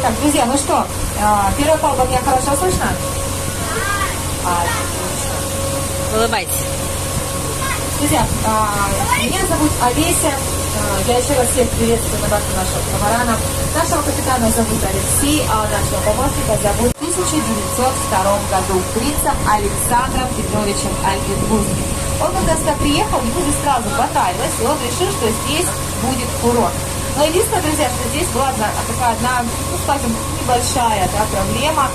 Так, друзья, ну что, первая палуба меня хорошо слышно? Улыбайтесь. Друзья, меня зовут Олеся. Я еще раз всех приветствую на борту нашего катамарана. Нашего капитана зовут Алексей, а нашего помощника зовут в 1902 году принцем Александром Петровичем Альгенбургским. Он когда сюда приехал, ему же сразу понравилось, и он решил, что здесь будет курорт. Но единственное, друзья, что здесь была такая одна, ну скажем, небольшая проблема.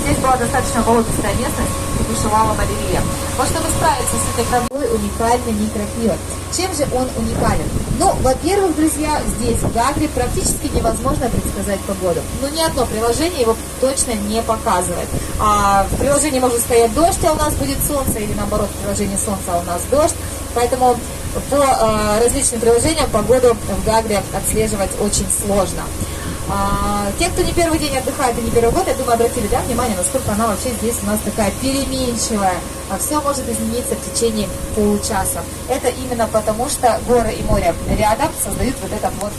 Здесь была достаточно болотистая местность и бушевала малярия. Вот чтобы справиться с этой проблемой, уникальный микроклимат. Чем же он уникален? Ну, во-первых, друзья, здесь, в Гагре, практически невозможно предсказать погоду. Но ни одно приложение его точно не показывает. В приложении может стоять дождь, а у нас будет солнце, или наоборот, в приложении солнца, а у нас дождь. Поэтому по различным приложениям погоду в Гагре отслеживать очень сложно. Те, кто не первый день отдыхает и не первый год, я думаю, обратили внимание, насколько она вообще здесь у нас такая переменчивая. Все может измениться в течение получаса. Это именно потому, что горы и море рядом создают вот этот вот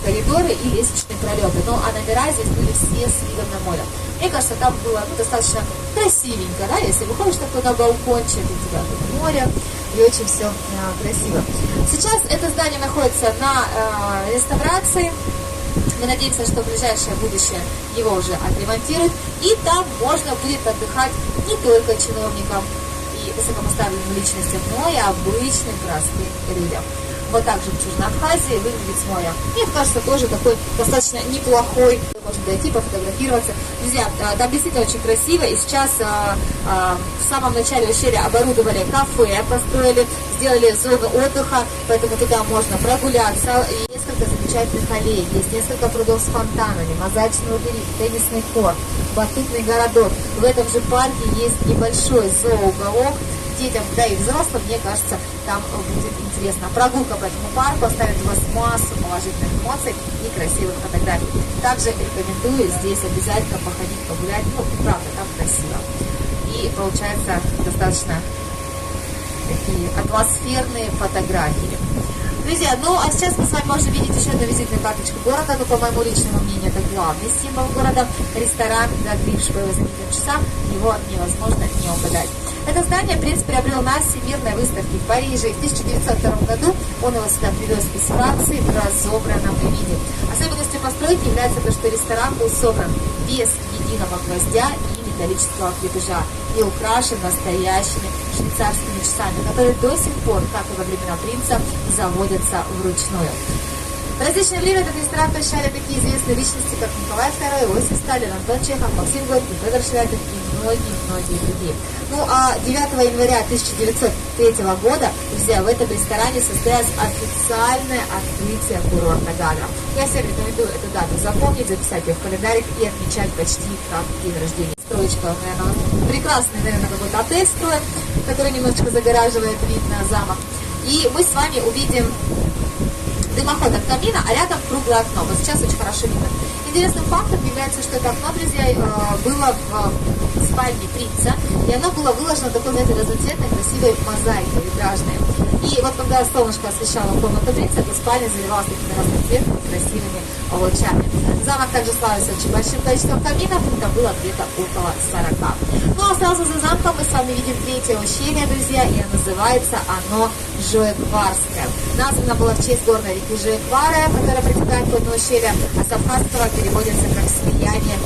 коридоры и лестничные пролеты. Ну, а номера здесь были все с видом на море. Мне кажется, там было достаточно красивенько, да, если выходишь такой на балкончик, у тебя тут море, и очень все красиво. Сейчас это здание находится на реставрации. Мы надеемся, что в ближайшее будущее его уже отремонтируют. И там можно будет отдыхать не только чиновникам и высокопоставленным личностям, но и обычным простым людям. Вот так же в Южной Абхазии выглядит с моря. Мне кажется, тоже такой достаточно неплохой. Можно дойти, пофотографироваться. Друзья, там действительно очень красиво. И сейчас в самом начале ущелья оборудовали кафе, построили, сделали зону отдыха, поэтому туда можно прогуляться. И несколько замечательных аллей. Есть несколько прудов с фонтанами, мозаичный лабиринт, теннисный корт, батутный городок. В этом же парке есть небольшой зооуголок. Детям, да и взрослым, мне кажется, там будет интересно. Прогулка по этому парку оставит у вас массу положительных эмоций и красивых фотографий. Также рекомендую здесь обязательно походить, погулять. Ну, правда, там красиво. И получается достаточно такие атмосферные фотографии. Друзья, ну а сейчас мы с вами можем видеть еще одну визитную карточку города, но по моему личному мнению это главный символ города. Ресторан «Гагришпа» его знаменитым часам, его невозможно не угадать. Это здание принц приобрел на Всемирной выставке в Париже. И в 1902 году он его сюда привез из Франции в разобранном виде. Особенностью постройки является то, что ресторан был собран без единого гвоздя и металлического крепежа и украшен настоящими швейцарскими часами, которые до сих пор, как и во времена принца, заводятся вручную. В различное время этот ресторан посещали такие известные личности, как Николай II, Иосиф Сталин, Антон Чехов, Максим Горький, Федор Швятов и многие-многие другие. Ну а 9 января 1903 года, друзья, в этом ресторане состоялось официальное открытие курорта Гагра. Я всем рекомендую эту дату запомнить, записать ее в календарик и отмечать почти как день рождения. Строечка, наверное, прекрасный, наверное, какой-то отель строит, который немножечко загораживает вид на замок. И мы с вами увидим дымоход от камина, а рядом круглое окно. Вот сейчас очень хорошо видно. Интересным фактом является, что это окно, друзья, было в спальне принца, и оно было выложено такой, знаете, разноцветной, красивой мозаикой витражной. И вот когда солнышко освещало комнату принца, эта спальня заливалась такими разноцветными, красивыми лучами. Замок также славился очень большим количеством каминов, там было где-то около 40. Ну а сразу за замком мы с вами видим третье ущелье, друзья, и называется оно Жоекварское. Названо было в честь горной реки Жоеквара, которая протекает по дну ущелья, а с абхазского переводится как слияние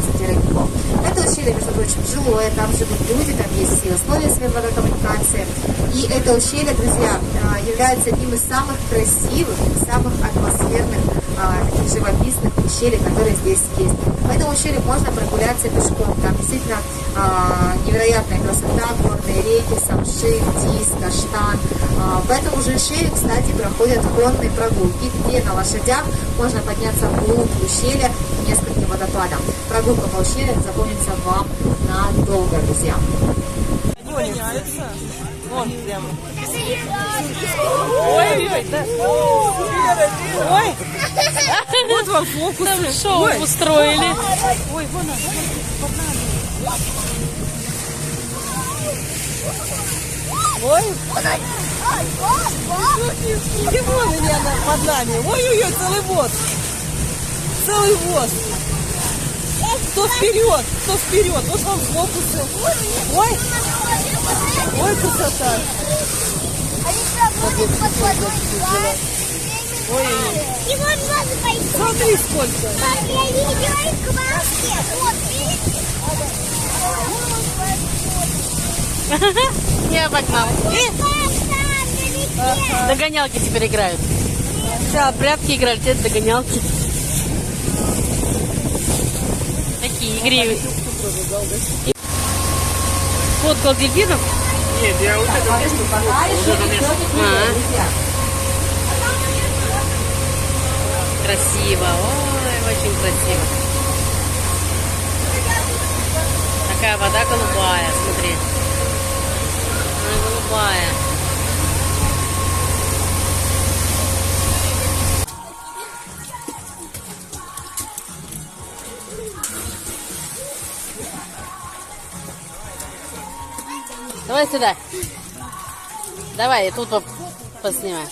13 родников. Это ущелье, между прочим, жилое, там живут люди, там есть все условия светловодокоммуникации. И это ущелье, друзья, является одним из самых красивых, самых атмосферных, таких живописных ущелий, которые здесь есть. По этому ущелью можно прогуляться пешком. Там действительно невероятная красота, горные реки, Самшит, Тис, Каштан. По этому же ущелью, кстати, проходят конные прогулки, где на лошадях можно подняться вглубь ущелья к нескольким водопадам. Прогулка по ущелью запомнится вам надолго, друзья. Вон прямо. Ой, да. Ой. Вот вам фокус. Там шоу устроили. Ой, вон она, под нами. Ой. Чего меня под нами? Ой-ой-ой, целый бот. целый воз. Кто вперед, кто вперед. Вот вам фокусы. Ой, ой, красота. Ой, И вон глазы пойдут. смотри сколько. Я видела их в маске. Вот, видишь? Я обогнал. Догонялки теперь играют. Все, прятки играют, это догонялки. Такие игривые. Фоткал дельфинов? Нет, я вот это место Пока еще никто не придет, друзья. Красиво. Ой, очень красиво. Такая вода голубая, смотри. Она голубая. Давай сюда. Давай, тут поснимай.